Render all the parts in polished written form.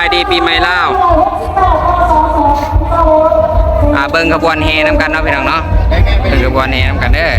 ายดีปีใหม่ลาวเบิ่งขบวนแห่น้ำกันเนาะพี่น้องเนาะเบิ่งขบวนแห่น้ำกันเด้อ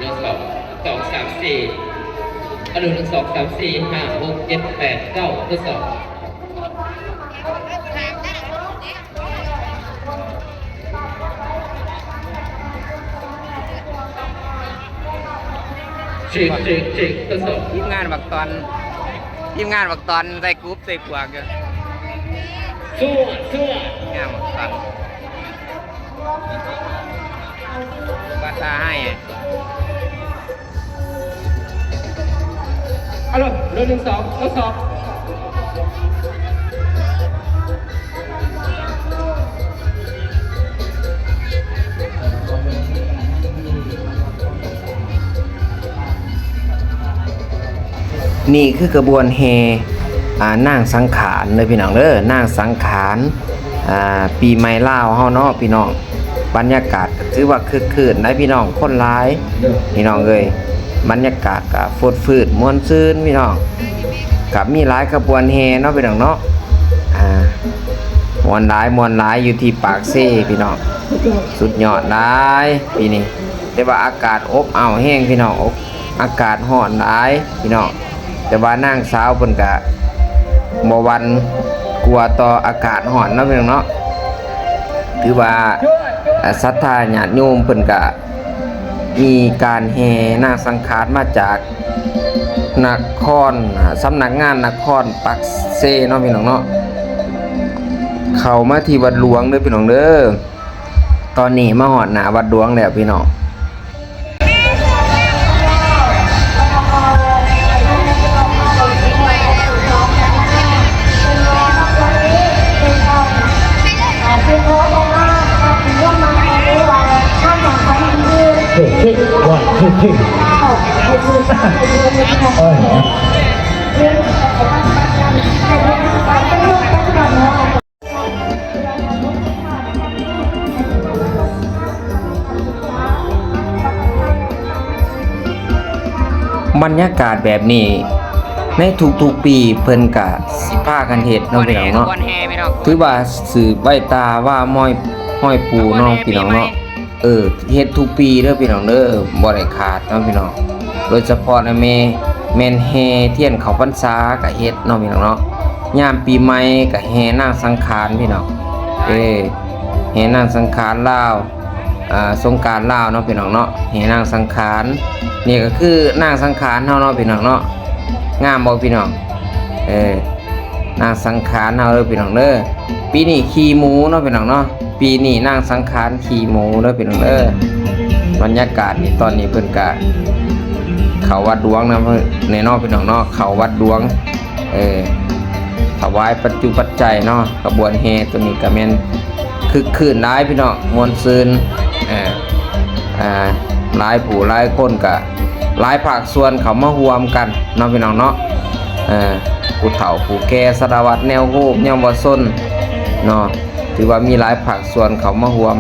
1 2 3 4 1 2 3 4 5 6 7 8 9ทดสอบจึกทดสอบทีมงานบักตอนใส่กรุ๊ปใส่กวากกันสู้งานบักตอนภาษาให้เอาล่ะ1 2ทดสอบนี่คือกระบวนแห่นางสังขารเลยพี่น้องเด้อนางสังขารปีใหม่ลาวเฮาเนาะพี่น้องบรรยากาศก็ถือว่าคึกคืนได้พี่น้องคนหลายพี่น้องเอ้ยบรรยากาศก็ฟดฟืดม่วนซื่นพี่น้องกับมีหลายขบวนแห่เนาะพี่น้องเนาะม่วนหลายอยู่ที่ปากเซ่พี่น้องสุดยอดหลายปีนี้แต่ว่าอากาศอบอ้าวแห้งพี่น้องอากาศร้อนหลายพี่น้องแต่ว่านางสาวเพิ่นก็บ่หวั่นกลัวต่ออากาศร้อนเนาะพี่น้องเนาะถือว่าศรัทธาญาติโยมเพิ่นก็ มีการแห่นางสังขารมาจากนครสำนักงานนครปักเซเนาะพี่น้องเนาะเข้ามาที่วัดหลวงเด้อพี่น้องเด้อตอนนี้มาฮอดหน้าวัดหลวงแล้วพี่น้องบรรยากาศแบบนี้ในทุกๆปีเพิ่นก็สิพากันเฮ็ดเนาะพี่น้องเนาะถือว่าสืบไว้ตาว่าห้อยปูเนาะพี่น้องเนาะเฮ็ดทุกปีเด้อพี่น้องเด้อบ่ได้ขาดเนาะพี่น้องโดยเฉพาะนะแม่นแห่เทียนเข้าพรรษาก็เฮ็ดเนาะพี่น้องเนาะยามปีใหม่ก็แห่นางสังขารพี่น้องแห่นางสังขารลาวสงกรานต์ลาวเนาะพี่น้องเนาะแห่นางสังขารนี่ก็คือนางสังขารเฮาเนาะพี่น้องเนาะงามบ่พี่น้องนางสังขารเฮาเด้อพี่น้องเด้อปีนี้ขี่หมูเนาะพี่น้องเนาะปีนี้นางสังขารขี่หมูเด้อพี่น้องเด้อบรรยากาศนี่ตอนนี้เพิ่นก็เข้าวัดหลวงนะในเนาะพี่น้องเนาะเข้าวัดหลวงถวายปัจจุปัจจัยเนาะกระบวนแห่ตัวนี้ก็แม่นคึกคืนหลายพี่น้องม่วนซื่นหลายผู้หลายคนก็หลายภาคส่วนเขามาร่วมกันเนาะพี่น้องเนาะผู้เฒ่าผู้แก่สารวัตรแนวโฮบแนวบ่ซนเนาะถือว่ามีหลายภาคส่วนเขามาร่วม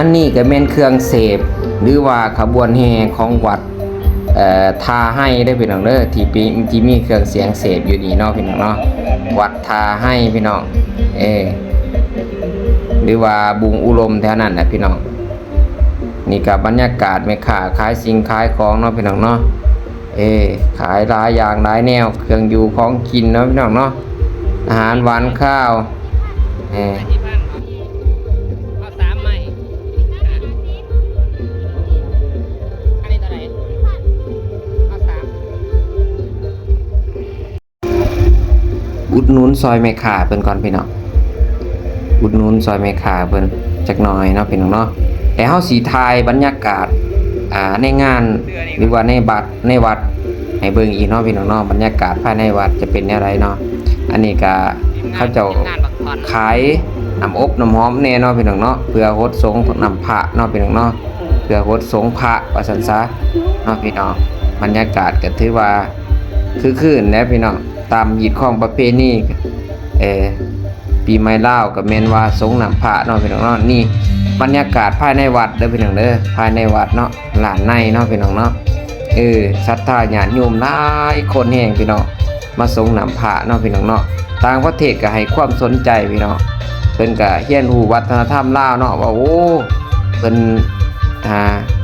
อันนี้ก็แม่นเครื่องเสพหรือว่าขบวนแห่ของวัดทาให้ได้พี่น้องเด้อที่มีเครื่องเสียงเสพอยู่นี่เนาะพี่น้องเนาะวัดทาให้พี่น้องหรือว่าบุงอุลมแถวนั้นนะพี่น้องนี่ก็บรรยากาศแม่ค้าขายสิ่งขายของเนาะพี่น้องเนาะขายหลายอย่างหลายแนวเครื่องอยู่ของกินเนาะพี่น้องเนาะอาหารหวานข้าวอุดหนุนซอยแม่ค้าเพิ่นก่อนพี่น้องอุดหนุนซอยแม่ค้าเพิ่นจักหน่อยเนาะพี่น้องเนาะแต่เฮาสิถ่ายบรรยากาศในงานหรือว่าในวัดให้เบิ่งอีกเนาะพี่น้องเนาะบรรยากาศภายในวัดจะเป็นแนวใดเนาะอันนี้ก็เขาเจ้าขายน้ำอบน้ำหอมแน่เนาะพี่น้องเนาะเพื่อโฮดสงน้ำพระเนาะพี่น้องเนาะเพื่อโฮดสงพระว่าซั่นซะเนาะพี่น้องบรรยากาศก็ถือว่าคือคืนแล้วพี่น้องตามหีดของประเพณีปีใหม่ลาวก็แม่นว่าสงน้ำพระเนาะพี่น้องเนาะนี่บรรยากาศภายในวัดเด้อพี่น้องเด้อภายในวัดเนาะหลานในเนาะพี่น้องเนาะศรัทธาญาติโยมหลายคนแห่งพี่น้องมาสงน้ำพระเนาะพี่น้องเนาะต่างประเทศก็ให้ความสนใจพี่น้องเพิ่นก็เรียนรู้วัฒนธรรมลาวเนาะว่าโอ้เพิ่น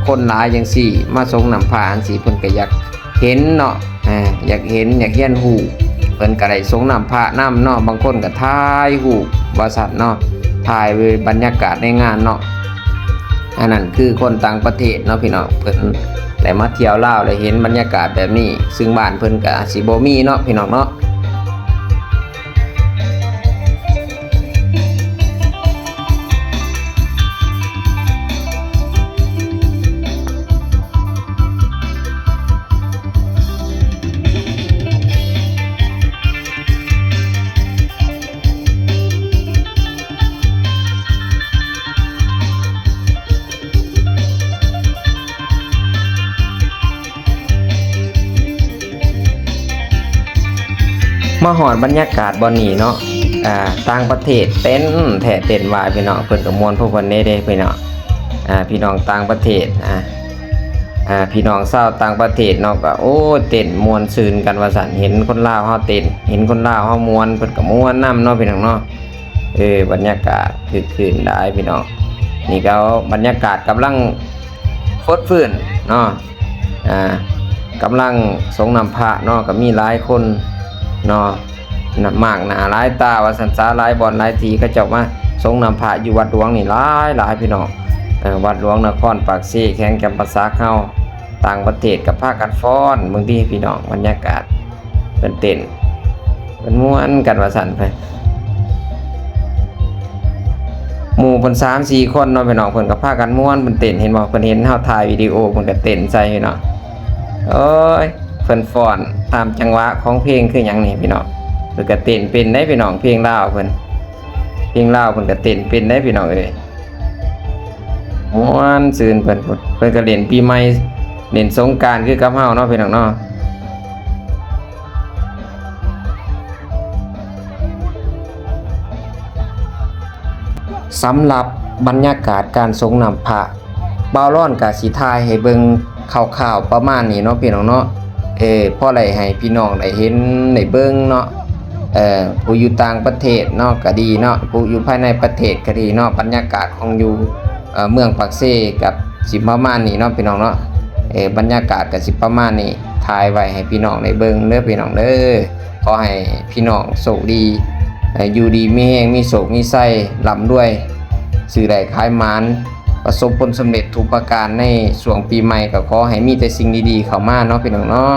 คนหลายจังซี่มาส่งน้ำผ้าจังซี่เพิ่นก็อยากเห็นเนาะอยากเห็นอยากเรียนรู้เพิ่นก็ได้ส่งน้ำผ้าน้ำเนาะบางคนก็ถ่ายรูปว่าซั่นเนาะถ่ายไว้บรรยากาศในงานเนาะอันนั้นคือคนต่างประเทศเนาะพี่น้องเพิ่นได้มาเที่ยวลาวแล้วเห็นบรรยากาศแบบนี้ซึ่งบ้านเพิ่นก็อาจสิบ่มีเนาะพี่น้องเนาะมาหอดบรรยากาศบ่นี้เนาะต่างประเทศเต้นแท้เต้นวายพี่น้องเพิ่นก็ม่วนพวกเพิ่นได้พี่น้องพี่น้องต่างประเทศพี่น้องชาวต่างประเทศเนาะก็โอ้เต้นม่วนซื่นกันว่าซั่นเห็นคนลาวเฮาเต้นเห็นคนลาวเฮาม่วนเพิ่นก็ม่วนนํเนาะพี่น้องเนาะบรรยากาศคึกคืนได้พี่น้องนี่ก็บรรยากาศกำลังฟดฟื้นเนาะกำลังสงน้ำพระเนาะก็มีหลายคนเนาะมากหน้าหลายตาว่าสันสาหลายบ่อนหลายทีเขาเจ้ามาสงน้ำพระอยู่วัดหลวงนี่หลายพี่น้องวัดหลวงนครปากซี่แข้งจำปาสักเฮาต่างประเทศกับพากันฟ้อนเมืองดีพี่น้องบรรยากาศเป็นเต้นเป็นม่วนกันว่าซั่นไปหมู่เพิ่น3-4คนเนาะพี่น้องเพิ่นก็พากันม่วนเพิ่นเต้นเห็นบ่เพิ่นเห็นเฮาถ่ายวิดีโอเพิ่นก็เต้นใส่พี่น้องโอ้ยเพิ่นฟ้อนตามจังหวะของเพลงคือหยังนี่พี่น้องเพิ่นก็เต้นเป็นได้พี่น้องเพลงลาวเพิ่นก็เต้นเป็นได้พี่น้องเอ้ยม่วนซื่นเพิ่นก็เล่นปีใหม่เล่นสงกรานต์คือกับเฮาเนาะพี่น้องเนาะสำหรับบรรยากาศการสงน้ำพระบ่าวร้อนก็สิถ่ายให้เบิ่งคร่าวๆประมาณนี้เนาะพี่น้องเนาะพอได้ให้พี่น้องได้เห็นได้เบิ่งเนาะผู้อยู่ต่างประเทศเนาะก็ดีเนาะผู้อยู่ภายในประเทศก็ดีเนาะบรรยากาศของอยู่เมืองปากเซ่กับสิประมาณนี้เนาะพี่น้องเนาะบรรยากาศก็สิประมาณนี้ถ่ายไว้ให้พี่น้องได้เบิ่งเด้อพี่น้องเด้อขอให้พี่น้องโชคดีอยู่ดีมีแรงมีโชคมีไส้ร่ำรวยซื้อได้ขายหมานประสบผลสำเร็จทุกประการในช่วงปีใหม่ก็ขอให้มีแต่สิ่งดีๆเข้ามาเนาะพี่น้องเนาะ